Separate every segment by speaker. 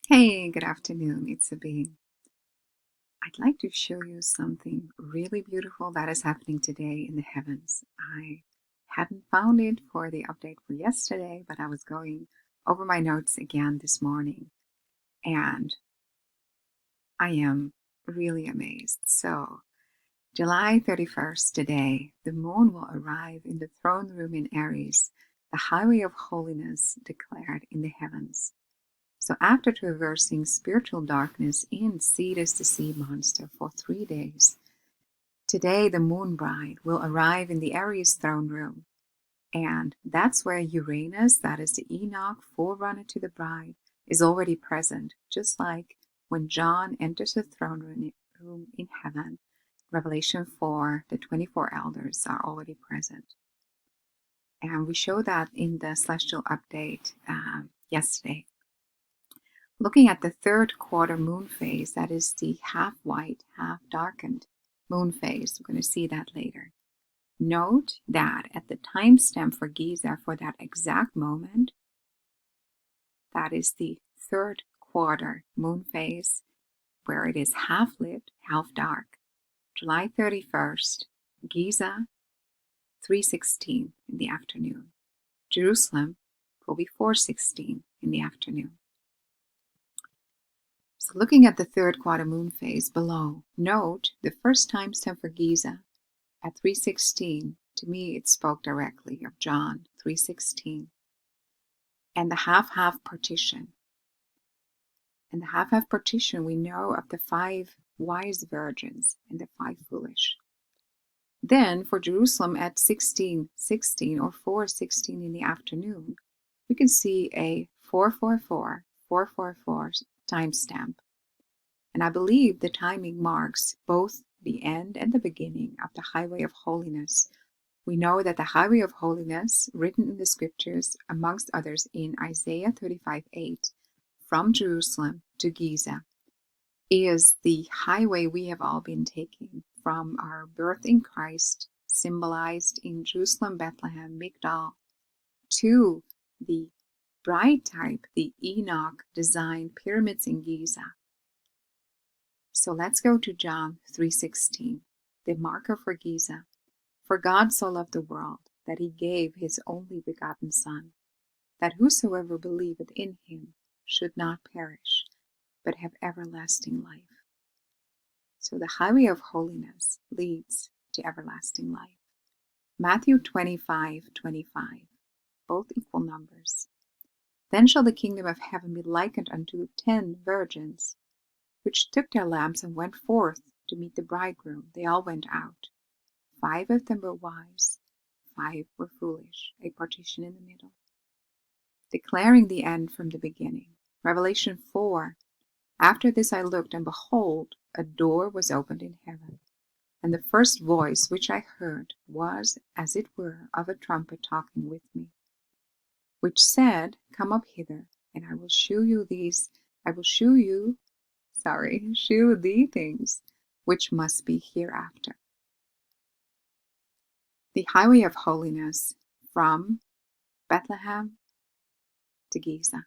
Speaker 1: Hey, good afternoon. It's Sabine. I'd like to show you something really beautiful that is happening today in the heavens. I hadn't found it for the update for yesterday, but I was going over my notes again this morning, and I am really amazed. So, July 31st, today, the moon will arrive in the throne room in Aries, the highway of holiness declared in the heavens. So after traversing spiritual darkness in Cetus the sea monster for 3 days, today the moon bride will arrive in the Aries throne room. And that's where Uranus, that is the Enoch forerunner to the bride, is already present, just like when John enters the throne room in heaven. Revelation 4, the 24 elders are already present. And we show that in the celestial update yesterday. Looking at the third quarter moon phase, that is the half white, half darkened moon phase. We're going to see that later. Note that at the timestamp for Giza for that exact moment, that is the third quarter moon phase, where it is half lit, half dark. July 31st, Giza, 3:16 in the afternoon. Jerusalem will be 4:16 in the afternoon. So looking at the third quarter moon phase below, note the first timestamp for Giza at 3:16. To me, it spoke directly of John 3:16. And the half-half partition. And the half-half partition, we know of the 5 wise virgins and the 5 foolish. Then for Jerusalem at 16:16 or 4:16 in the afternoon, we can see a 444, 444 timestamp. And I believe the timing marks both the end and the beginning of the Highway of Holiness. We know that the Highway of Holiness, written in the scriptures, amongst others in Isaiah 35:8, from Jerusalem to Giza, is the highway we have all been taking from our birth in Christ, symbolized in Jerusalem, Bethlehem, Migdal, to the bride type, the Enoch designed pyramids in Giza. So let's go to John 3:16, the marker for Giza. For God so loved the world that he gave his only begotten Son, that whosoever believeth in him should not perish, but have everlasting life. So the highway of holiness leads to everlasting life. Matthew 25:25, both equal numbers. Then shall the kingdom of heaven be likened unto 10 virgins, which took their lamps and went forth to meet the bridegroom. They all went out. 5 of them were wise, 5 were foolish, a partition in the middle, declaring the end from the beginning. Revelation 4, after this I looked, and behold, a door was opened in heaven. And the first voice which I heard was as it were of a trumpet talking with me, which said, Come up hither, and I will shew thee things which must be hereafter. The highway of holiness from Bethlehem to Giza,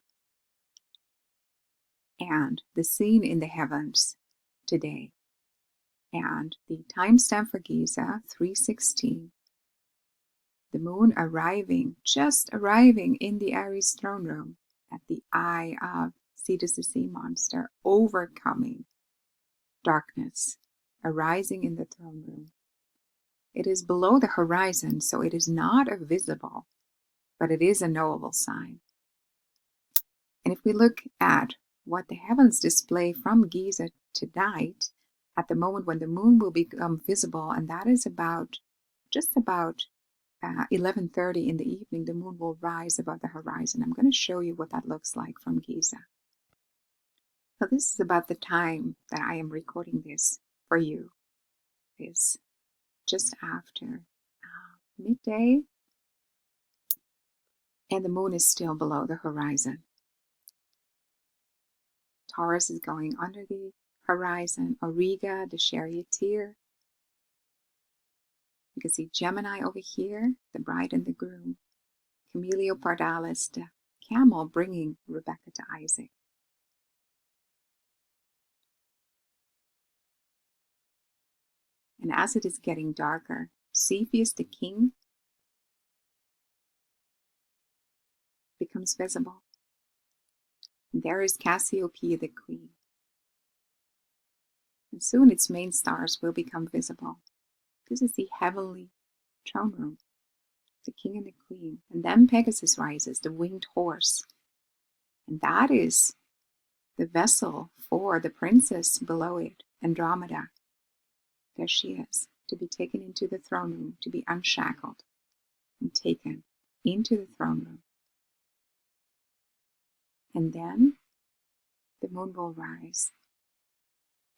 Speaker 1: and the scene in the heavens today. And the timestamp for Giza, 3:16. The moon just arriving in the Aries throne room at the eye of Cetus the sea monster, overcoming darkness, arising in the throne room. It is below the horizon, so it is not a visible, but it is a knowable sign. And if we look at what the heavens display from Giza tonight, at the moment when the moon will become visible, and that is just about 11:30 in the evening, the moon will rise above the horizon. I'm going to show you what that looks like from Giza. So this is about the time that I am recording this for you. It's just after midday, and the moon is still below the horizon. Taurus is going under the horizon. Auriga, the charioteer. You can see Gemini over here, the bride and the groom. Camilio pardalis, the camel bringing Rebecca to Isaac. And as it is getting darker, Cepheus the king becomes visible. And there is Cassiopeia the queen. And soon its main stars will become visible. This is the heavenly throne room, the king and the queen. And then Pegasus rises, the winged horse. And that is the vessel for the princess below it, Andromeda. There she is, to be taken into the throne room, to be unshackled and taken into the throne room. And then the moon will rise.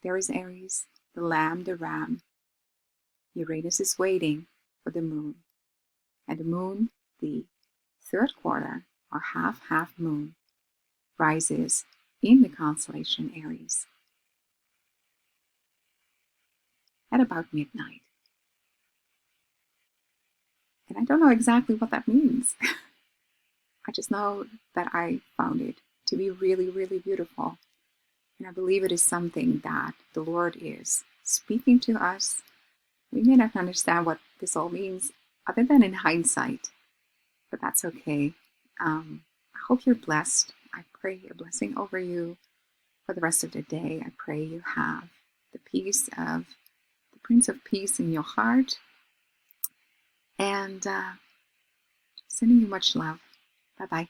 Speaker 1: There is Aries, the lamb, the ram. Uranus is waiting for the moon. And the moon, the third quarter, or half moon, rises in the constellation Aries at about midnight. And I don't know exactly what that means. I just know that I found it to be really, really beautiful. And I believe it is something that the Lord is speaking to us. We may not understand what this all means other than in hindsight, but that's okay. I hope you're blessed. I pray a blessing over you for the rest of the day. I pray you have the peace of the Prince of Peace in your heart. And sending you much love. Bye-bye.